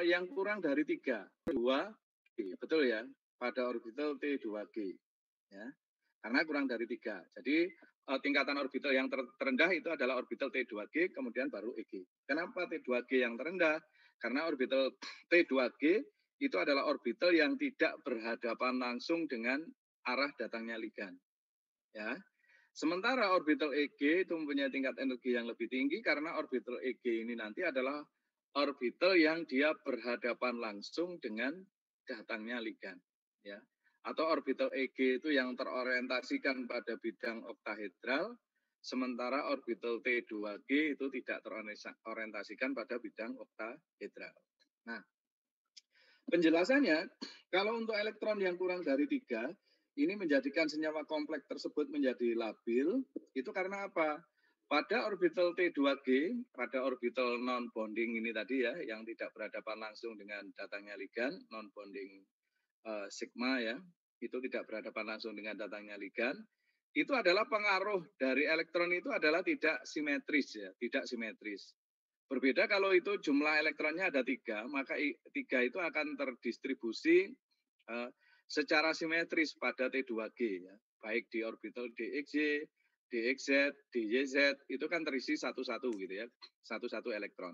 yang kurang dari 3, 2G, betul ya, pada orbital T2G. Ya, karena kurang dari 3. Jadi tingkatan orbital yang terendah itu adalah orbital T2G, kemudian baru EG. Kenapa T2G yang terendah? Karena orbital T2G itu adalah orbital yang tidak berhadapan langsung dengan arah datangnya ligan. Ya. Sementara orbital EG itu mempunyai tingkat energi yang lebih tinggi karena orbital EG ini nanti adalah orbital yang dia berhadapan langsung dengan datangnya ligan. Ya. Atau orbital EG itu yang terorientasikan pada bidang oktahedral, sementara orbital T2G itu tidak terorientasikan pada bidang oktahedral. Nah, penjelasannya, kalau untuk elektron yang kurang dari 3, ini menjadikan senyawa kompleks tersebut menjadi labil, itu karena apa? Pada orbital T2G, pada orbital non-bonding ini tadi ya, yang tidak berhadapan langsung dengan datangnya ligan, non-bonding sigma ya, itu tidak berhadapan langsung dengan datangnya ligan, itu adalah pengaruh dari elektron itu adalah tidak simetris ya, tidak simetris. Berbeda kalau itu jumlah elektronnya ada 3, maka 3 itu akan terdistribusi secara simetris pada T2G ya, baik di orbital DXY, DXZ, DYZ itu kan terisi satu-satu gitu ya, satu-satu elektron.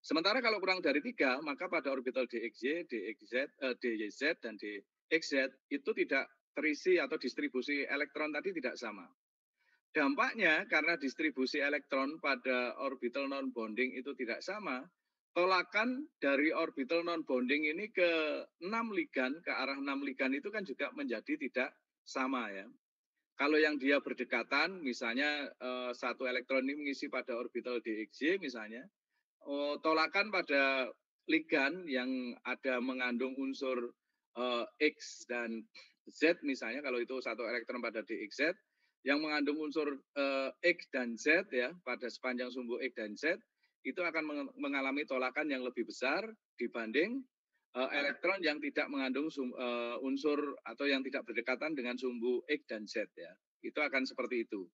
Sementara kalau kurang dari 3, maka pada orbital DXY, DYZ, dan DXZ itu tidak terisi atau distribusi elektron tadi tidak sama. Dampaknya karena distribusi elektron pada orbital non-bonding itu tidak sama, tolakan dari orbital non-bonding ini ke 6 ligan, ke arah 6 ligan itu kan juga menjadi tidak sama ya. Kalau yang dia berdekatan, misalnya satu elektron ini mengisi pada orbital DXY misalnya, tolakan pada ligan yang ada mengandung unsur X dan Z misalnya, kalau itu satu elektron pada DXZ, yang mengandung unsur X dan Z ya pada sepanjang sumbu X dan Z, itu akan mengalami tolakan yang lebih besar dibanding elektron yang tidak mengandung unsur atau yang tidak berdekatan dengan sumbu X dan Z ya. Itu akan seperti itu.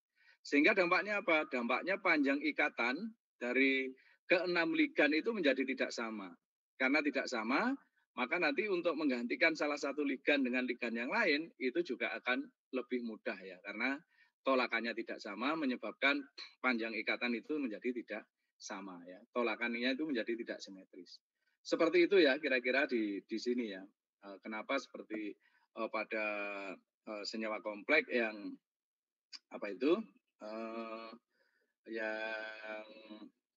Sehingga dampaknya apa? Dampaknya panjang ikatan dari ke-6 ligan itu menjadi tidak sama. Karena tidak sama, maka nanti untuk menggantikan salah satu ligan dengan ligan yang lain, itu juga akan lebih mudah ya. Karena tolakannya tidak sama, menyebabkan panjang ikatan itu menjadi tidak sama ya. Tolakannya itu menjadi tidak simetris. Seperti itu ya kira-kira di sini ya. Kenapa seperti pada senyawa kompleks yang apa itu yang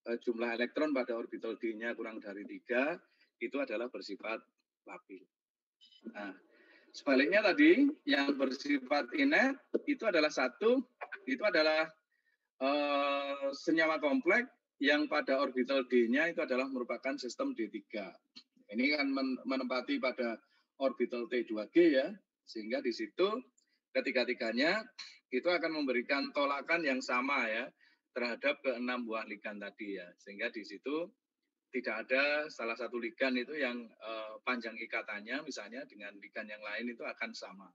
jumlah elektron pada orbital D-nya kurang dari 3 itu adalah bersifat labil. Nah, sebaliknya tadi yang bersifat inet itu adalah senyawa kompleks yang pada orbital D-nya itu adalah merupakan sistem D3. Ini kan menempati pada orbital T2G ya, sehingga di situ ketiga-tiganya itu akan memberikan tolakan yang sama ya terhadap ke-6 buah ligan tadi ya, sehingga di situ tidak ada salah satu ligan itu yang panjang ikatannya misalnya dengan ligan yang lain itu akan sama.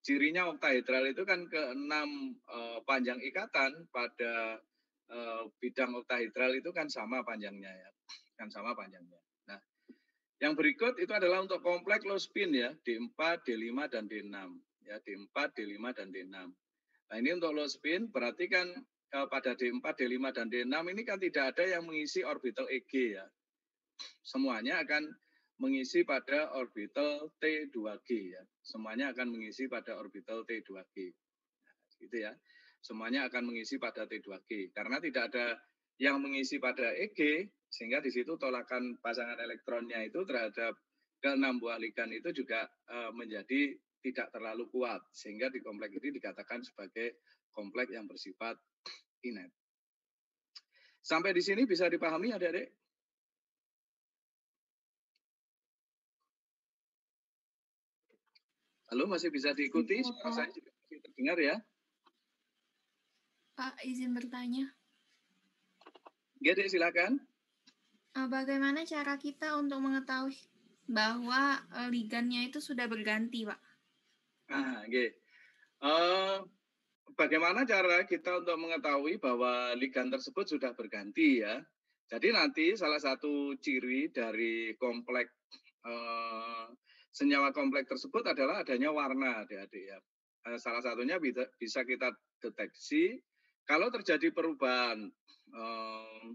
Cirinya oktahedral itu kan ke-6 panjang ikatan pada bidang oktahedral itu kan sama panjangnya ya, kan sama panjangnya. Nah, yang berikut itu adalah untuk kompleks low spin ya, D4, D5 dan D6 ya, D4, D5 dan D6. Nah, ini untuk low spin berarti kan pada D4, D5 dan D6 ini kan tidak ada yang mengisi orbital EG ya. Semuanya akan mengisi pada orbital T2G ya. Semuanya akan mengisi pada orbital T2G. Nah, gitu ya. Semuanya akan mengisi pada T2G. Karena tidak ada yang mengisi pada EG, sehingga di situ tolakan pasangan elektronnya itu terhadap ke-6 buah ligan itu juga menjadi tidak terlalu kuat, sehingga di kompleks ini dikatakan sebagai kompleks yang bersifat inet. Sampai di sini bisa dipahami adik-adik? Halo, masih bisa diikuti? Suara saya juga masih terdengar ya? Pak, izin bertanya. Gede, silakan. Bagaimana cara kita untuk mengetahui bahwa ligannya itu sudah berganti, Pak? Bagaimana cara kita untuk mengetahui bahwa ligan tersebut sudah berganti ya? Jadi nanti salah satu ciri dari kompleks eh, senyawa kompleks tersebut adalah adanya warna, adik-adik ya. Salah satunya bisa kita deteksi kalau terjadi perubahan eh,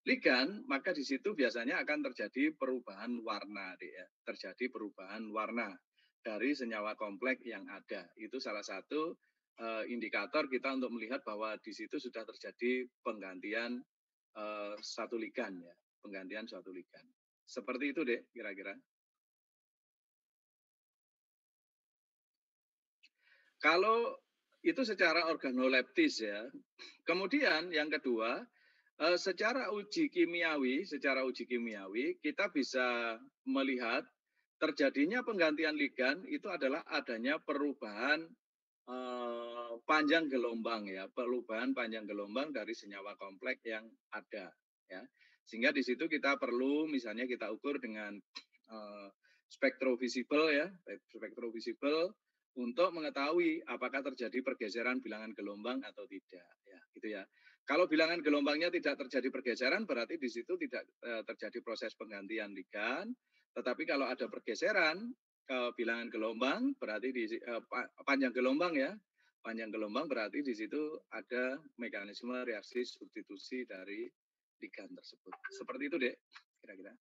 ligan, maka di situ biasanya akan terjadi perubahan warna, adik ya. Terjadi perubahan warna dari senyawa kompleks yang ada. Itu salah satu indikator kita untuk melihat bahwa di situ sudah terjadi penggantian satu ligan ya, penggantian suatu ligan. Seperti itu, Dek, kira-kira. Kalau itu secara organoleptis ya. Kemudian yang kedua, secara uji kimiawi kita bisa melihat terjadinya penggantian ligan itu adalah adanya perubahan panjang gelombang ya, perubahan panjang gelombang dari senyawa kompleks yang ada ya. Sehingga di situ kita perlu misalnya kita ukur dengan spektrofisibel ya, spektrofisibel untuk mengetahui apakah terjadi pergeseran bilangan gelombang atau tidak ya, gitu ya. Kalau bilangan gelombangnya tidak terjadi pergeseran berarti di situ tidak terjadi proses penggantian ligan, tetapi kalau ada pergeseran bilangan gelombang berarti di panjang gelombang ya. Panjang gelombang berarti di situ ada mekanisme reaksi substitusi dari ligan tersebut. Seperti itu, Dek, kira-kira.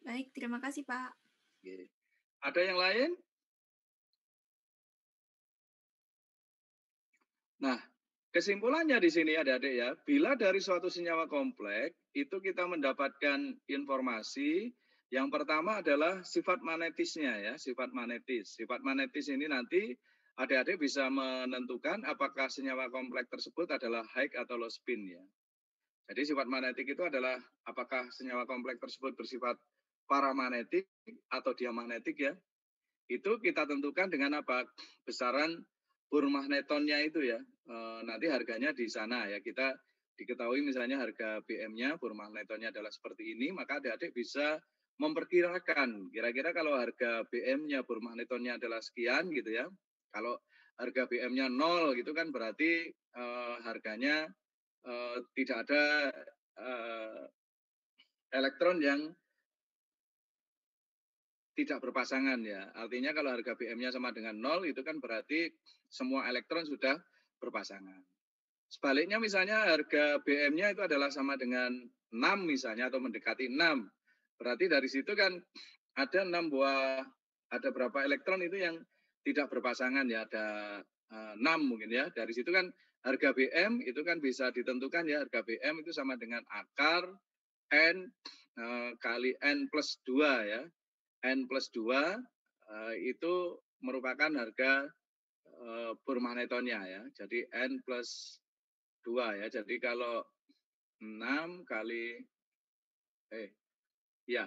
Baik, terima kasih, Pak. Oke. Ada yang lain? Nah, kesimpulannya di sini adik-adik ya, bila dari suatu senyawa kompleks itu kita mendapatkan informasi yang pertama adalah sifat magnetisnya ya, sifat magnetis. Sifat magnetis ini nanti adik-adik bisa menentukan apakah senyawa kompleks tersebut adalah high atau low spin ya. Jadi sifat magnetik itu adalah apakah senyawa kompleks tersebut bersifat paramagnetik atau diamagnetik ya. Itu kita tentukan dengan apa? Besaran Burmagnetonnya itu ya. Nanti harganya di sana ya. Kita diketahui misalnya harga BM-nya, Burmagnetonnya adalah seperti ini, maka adik-adik bisa memperkirakan kira-kira kalau harga BM-nya, Burmagnetonnya adalah sekian gitu ya. Kalau harga BM-nya 0 gitu kan berarti harganya tidak ada elektron yang tidak berpasangan ya. Artinya kalau harga BM-nya sama dengan 0 itu kan berarti semua elektron sudah berpasangan. Sebaliknya misalnya harga BM-nya itu adalah sama dengan 6 misalnya atau mendekati 6. Berarti dari situ kan ada 6 buah, ada berapa elektron itu yang tidak berpasangan ya, ada 6 mungkin ya. Dari situ kan harga BM itu kan bisa ditentukan ya, harga BM itu sama dengan akar N kali N plus 2 ya. N plus 2 itu merupakan harga Burmagnetonnya ya. Jadi N plus 2 ya. Jadi kalau 6 kali ya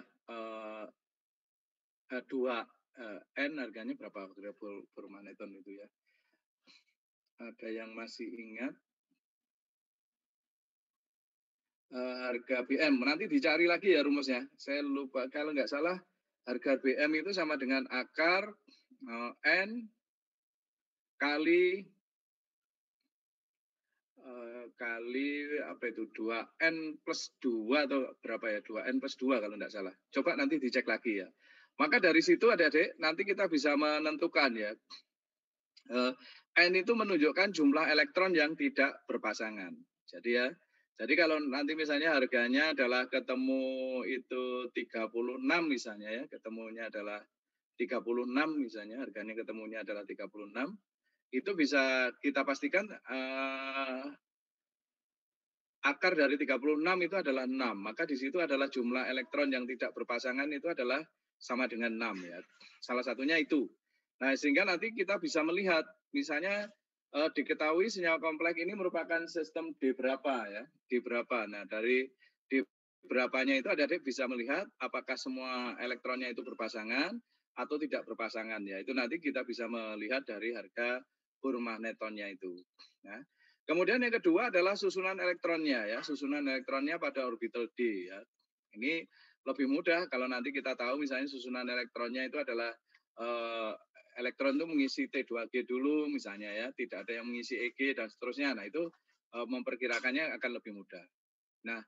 2 N harganya berapa Burmagneton itu ya. Ada yang masih ingat harga BM. Nanti dicari lagi ya rumusnya. Saya lupa kalau nggak salah harga BM itu sama dengan akar N kali apa itu 2N plus 2 atau berapa ya 2N plus 2 kalau tidak salah. Coba nanti dicek lagi ya. Maka dari situ adik-adik nanti kita bisa menentukan ya. N itu menunjukkan jumlah elektron yang tidak berpasangan. Jadi ya, jadi kalau nanti misalnya harganya adalah ketemu itu 36 misalnya ya, ketemunya adalah 36 misalnya, harganya ketemunya adalah 36, itu bisa kita pastikan akar dari 36 itu adalah 6. Maka di situ adalah jumlah elektron yang tidak berpasangan itu adalah sama dengan 6 ya. Salah satunya itu. Nah, sehingga nanti kita bisa melihat misalnya diketahui senyawa kompleks ini merupakan sistem D berapa ya, D berapa. Nah, dari D berapanya itu adik-adik bisa melihat apakah semua elektronnya itu berpasangan atau tidak berpasangan ya. Itu nanti kita bisa melihat dari harga Burmagnetonnya itu. Nah, kemudian yang kedua adalah susunan elektronnya ya, susunan elektronnya pada orbital D ya. Ini lebih mudah kalau nanti kita tahu misalnya susunan elektronnya itu adalah elektron itu mengisi T2G dulu misalnya ya, tidak ada yang mengisi EG dan seterusnya. Nah, itu memperkirakannya akan lebih mudah. Nah,